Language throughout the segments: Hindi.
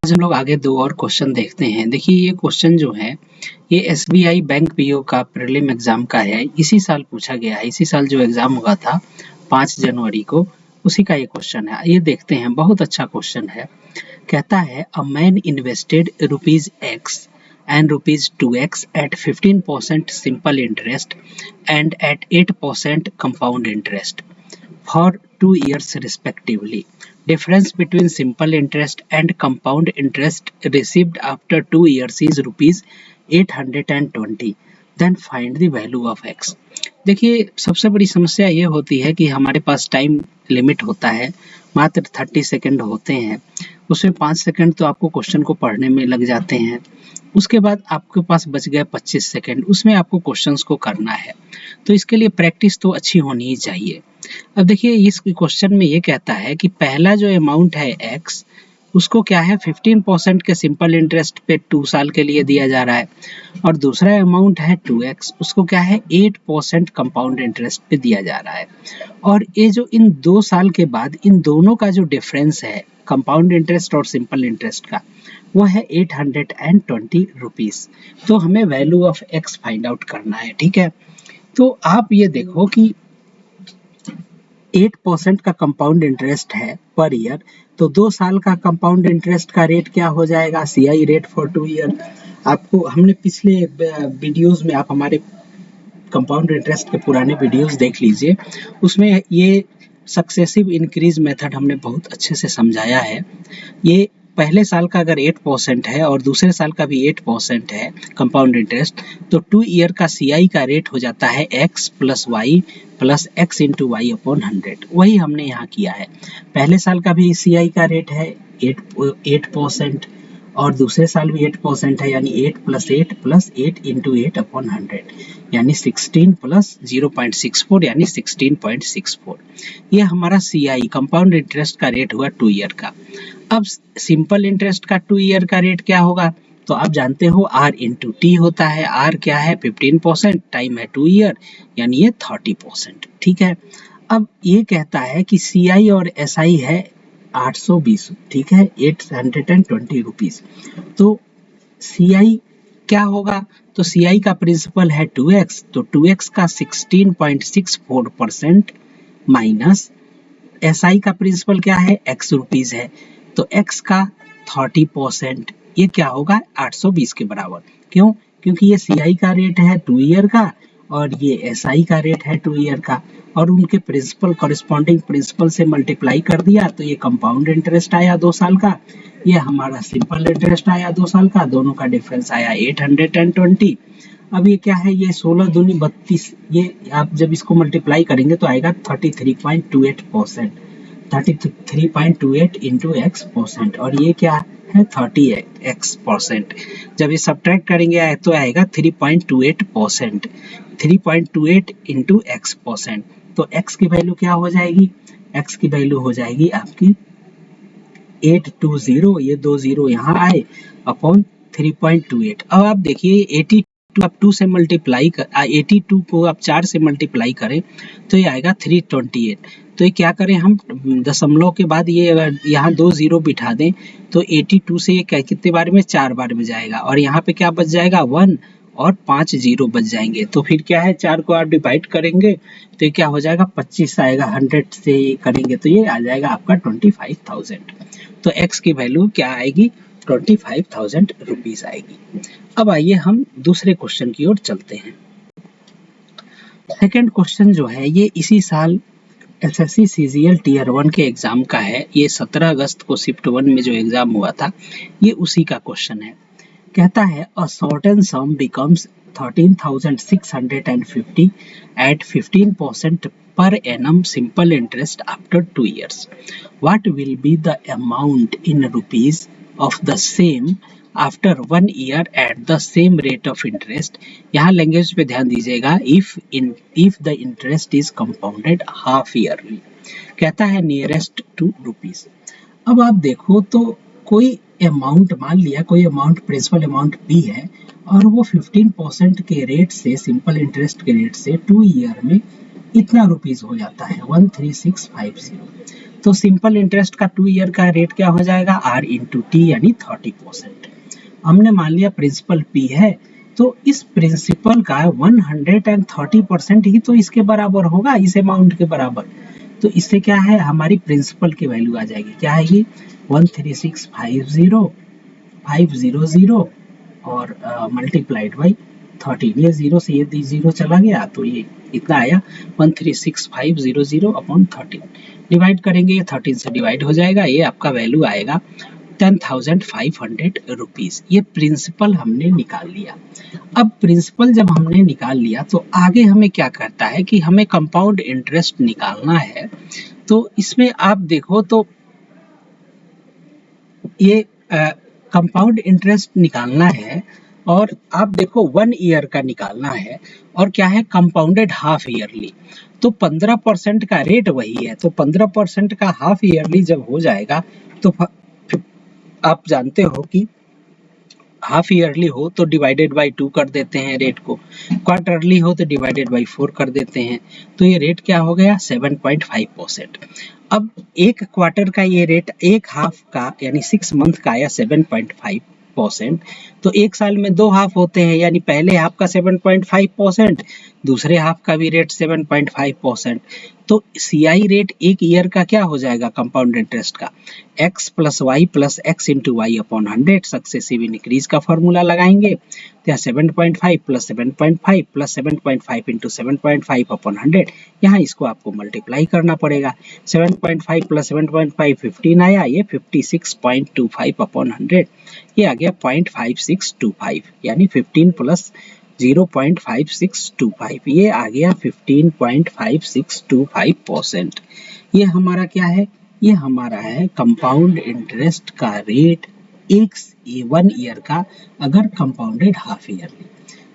आज हम लोग आगे दो और क्वेश्चन देखते हैं। देखिए ये क्वेश्चन जो है ये एसबीआई बैंक पीओ का प्रीलिम एग्जाम का है। इसी साल पूछा गया है, इसी साल जो एग्जाम हुआ था 5 जनवरी को, उसी का ये क्वेश्चन है। ये देखते हैं, बहुत अच्छा क्वेश्चन है। कहता है a man invested rupees x and rupees 2x at 15% simple interest and at 8% compound interest for 2 years respectively. Difference between simple interest and compound interest received after 2 years is rupees 820. Then find the value of x. देखिए सबसे बड़ी समस्या ये होती है कि हमारे पास टाइम लिमिट होता है, मात्र 30 सेकंड होते हैं। उसमें 5 सेकंड तो आपको क्वेश्चन को पढ़ने में लग जाते हैं। उसके बाद आपके पास बच गए 25 सेकंड, उसमें आपको क्वेश्चंस को करना है। तो इसके लिए प्रैक्टिस तो अच्छी होनी ही चाहिए। अब देखिए इस क्वेश्चन में ये कहता है कि पहला जो अमाउंट है x, उसको क्या है 15% के सिंपल इंटरेस्ट पे 2 साल के लिए दिया जा रहा है, और दूसरा अमाउंट है 2x, उसको क्या है 8% कंपाउंड इंटरेस्ट पे दिया जा रहा है। और ये जो इन 2 साल के बाद इन दोनों का जो डिफरेंस है कंपाउंड इंटरेस्ट और सिंपल इंटरेस्ट का, वो है 820 रुपीज। तो हमें value of x find out करना है, ठीक है। तो आप ये देखो कि 8% का कंपाउंड इंटरेस्ट है पर ईयर, तो 2 साल का कंपाउंड इंटरेस्ट का रेट क्या हो जाएगा, सीआई रेट फॉर 2 ईयर। आपको हमने पिछले वीडियोस में, आप हमारे कंपाउंड इंटरेस्ट के पुराने वीडियोस देख लीजिए, उसमें ये सक्सेसिव इंक्रीज मेथड हमने बहुत अच्छे से समझाया है। ये पहले साल का अगर 8% है और दूसरे साल का भी 8% है कंपाउंड इंटरेस्ट, तो 2 ईयर का सीआई का रेट हो जाता है x plus y plus x into y upon 100। वही हमने यहाँ किया है। पहले साल का भी सीआई का रेट है 8% और दूसरे साल भी 8% है, यानी 8 प्लस 8 इंटू 8 अपॉन 100, यानी 16 प्लस 0.64 यानी 16.64। ये हमारा सीआई कंपाउंड इंटरेस्ट का रेट हुआ 2 ईयर का। अब सिंपल इंटरेस्ट का 2 ईयर का रेट क्या होगा, तो आप जानते हो R इंटू टी होता है। R क्या है 15%, टाइम है 2 ईयर, यानी ये 30%, ठीक है। अब ये कहता है कि CI और SI है 820, ठीक है, 820 रुपीज। तो CI क्या होगा, तो CI का प्रिंसिपल है 2x, तो 2x का 16.64% माइनस SI का प्रिंसिपल क्या है x रुपीज है, तो x का 30%, ये क्या होगा 820 के बराबर। क्यों, क्योंकि ये CI का रेट है 2 ईयर का और ये SI का रेट है 2 ईयर का, और उनके प्रिंसिपल कॉरेस्पॉन्डिंग प्रिंसिपल से मल्टीप्लाई कर दिया, तो ये कंपाउंड इंटरेस्ट आया 2 साल का, ये हमारा सिंपल इंटरेस्ट आया 2 साल का, दोनों का डिफरेंस आया 820। अब ये क्या है, ये 16 दूनी 32, ये आप जब इसको मल्टीप्लाई करेंगे तो आएगा 33.28%, 33.28 इंटू x%, और ये क्या है 30x%। जब ये सब्ट्रैक्ट करेंगे तो आएगा 3.28%, 3.28 इंटू x%। तो x की वैल्यू क्या हो जाएगी, x की वैल्यू हो जाएगी आपकी 820, ये 2 जीरो यहाँ आए, अपॉन 3.28। अब आप देखिए 82 आप 2 से मल्टीप्लाई कर 82 को आप 4 से मल्टीप्लाई करें तो ये आएगा 328। तो ये क्या करें हम, दशमलव के बाद ये अगर यहाँ 2 जीरो बिठा दें तो 82 से ये कितने बार में, 4 बार में जाएगा, और यहाँ पे क्या बच जाएगा 1 और 5 जीरो बच जाएंगे। तो फिर क्या है, 4 को आप डिवाइड करेंगे तो ये क्या हो जाएगा 25 आएगा, 100 से करेंगे तो ये आ जाएगा आपका 25,000। तो x की वैल्यू क्या आएगी 25,000 रुपीज आएगी। अब आइए हम दूसरे क्वेश्चन की ओर चलते हैं। सेकंड क्वेश्चन जो है ये इसी साल एसएससी सीजीएल टीयर 1 के एग्जाम का है। ये 17 अगस्त को शिफ्ट 1 में जो एग्जाम हुआ था, ये उसी का क्वेश्चन है। कहता है a certain some becomes 13,650 at 15% per annum simple interest after 2 years. What will be the amount in rupees of the same after 1 year at the same rate of interest? यहाँ लैंग्वेज पे ध्यान दीजिएगा, if the interest is compounded half yearly। कहता है नियरेस्ट टू रुपीज। अब आप देखो तो कोई अमाउंट, मान लिया कोई अमाउंट प्रिंसिपल अमाउंट भी है और वो 15% के रेट से, सिंपल इंटरेस्ट के रेट से 2 ईयर में इतना रुपीज हो जाता है 13650। तो सिंपल इंटरेस्ट का 2 ईयर का रेट क्या हो जाएगा, R इंटू टी यानी 30%। हमने मान लिया प्रिंसिपल P है, तो इस प्रिंसिपल का 130% ही तो इसके बराबर होगा, इस अमाउंट के बराबर। तो इससे क्या है, हमारी प्रिंसिपल की वैल्यू आ जाएगी, क्या है ये 13650 और मल्टीप्लाइड बाई 13। ये जीरो से ये जीरो चला गया तो ये इतना आया 13650 अपॉन 13। डिवाइड करेंगे, ये 13 से डिवाइड हो जाएगा, ये आपका वैल्यू आएगा 10,500 रुपीज। ये प्रिंसिपल हमने निकाल लिया। अब प्रिंसिपल जब हमने निकाल लिया तो आगे हमें क्या करता है कि हमें कंपाउंड इंटरेस्ट निकालना है। तो इसमें आप देखो तो ये कंपाउंड इंटरेस्ट निकालना है और आप देखो 1 ईयर का निकालना है और क्या है कंपाउंडेड हाफ ईयरली। तो 15% का रेट वही है, तो 15% का हाफ ईयरली जब हो जाएगा तो आप जानते हो कि हाफ ईयरली हो तो डिवाइडेड बाई 2 कर देते हैं रेट को, क्वार्टरली हो तो डिवाइडेड बाई 4 कर देते हैं। तो ये रेट क्या हो गया 7.5%। अब एक क्वार्टर का ये रेट, एक हाफ का यानी 6 मंथ का आया 7.5%। तो एक साल में 2 हाफ होते हैं, यानी पहले हाफ का 7.5%, दूसरे हाफ का भी रेट 7.5%। तो सीआई रेट एक ईयर का क्या हो जाएगा कंपाउंड इंटरेस्ट का, x plus y plus x into y upon 100 successive increase का फॉर्मूला लगाएंगे। तो 7.5 प्लस 7.5 प्लस 7.5 इंटू 7.5 अपॉन 100, यहाँ इसको आपको मल्टीप्लाई करना पड़ेगा। 7.5 प्लस 7.5 15 आया, ये 56.25 अपॉन 100, ये आ गया 0.5625 यानी 15 प्लस 0.5625, ये आ गया 15.5625%। ये हमारा क्या है, ये हमारा है कंपाउंड इंटरेस्ट का रेट एक 1 ईयर का अगर कंपाउंडेड हाफ ईयरली।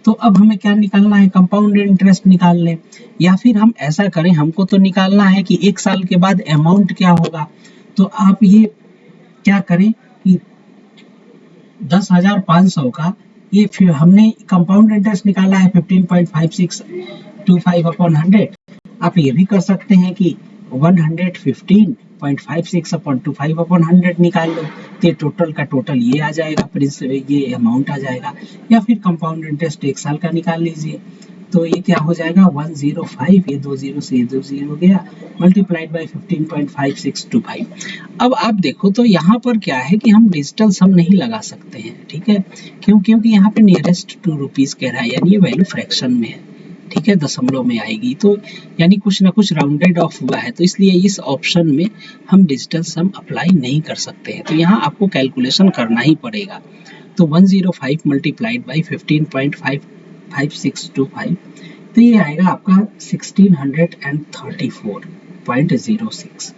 तो अब हमें क्या निकालना है, कंपाउंड इंटरेस्ट निकाल लें, या फिर हम ऐसा करें, हमको तो निकालना है कि एक साल के बाद अमाउंट क्या होगा। तो आप ये क्या करें कि 10,500 का ये फिर हमने कंपाउंड इंटरेस्ट निकाला है 15.5625 अपॉन 100। आप ये भी कर सकते हैं कि 115.56 अपॉन 25 अपॉन 100 निकाल लो, तो टोटल का टोटल ये आ जाएगा, ये अमाउंट आ जाएगा। या फिर कंपाउंड इंटरेस्ट एक साल का निकाल लीजिए, तो ये क्या हो जाएगा 105, ये 2 जीरो से ये 2 जीरो गया, मल्टीप्लाइड बाई 15.5625। अब आप देखो तो यहाँ पर क्या है कि हम डिजिटल सम नहीं लगा सकते हैं, ठीक है, क्योंकि यहाँ पे नियरेस्ट टू रुपीज कह रहा है, यानी ये वैल्यू फ्रैक्शन में है, ठीक है, दशमलव में आएगी, तो यानी कुछ ना कुछ राउंडेड ऑफ हुआ है, तो इसलिए इस ऑप्शन में हम डिजिटल सम अप्लाई नहीं कर सकते हैं। तो यहाँ आपको कैलकुलेशन करना ही पड़ेगा। तो 105 मल्टीप्लाइड बाई 15.5625, तो ये आएगा आपका 1634.06।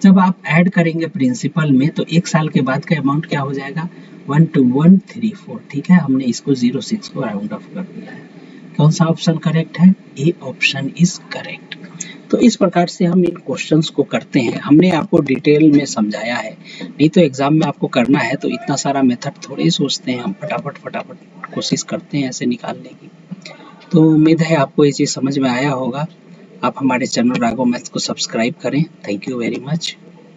जब आप ऐड करेंगे प्रिंसिपल में तो एक साल के बाद का अमाउंट क्या हो जाएगा 12134, ठीक है, हमने इसको 06 को राउंड ऑफ कर दिया है। कौन सा ऑप्शन करेक्ट है, ए ऑप्शन इज करेक्ट। तो इस प्रकार से हम इन क्वेश्चंस को करते हैं, हमने आपको डिटेल में समझाया है, नहीं तो एग्जाम में आपको करना है तो इतना सारा मेथड थोड़े ही सोचते हैं हम, फटाफट कोशिश करते हैं ऐसे निकालने की। तो उम्मीद है आपको ये चीज़ समझ में आया होगा। आप हमारे चैनल राघव मैथ्स को सब्सक्राइब करें। Thank you very much.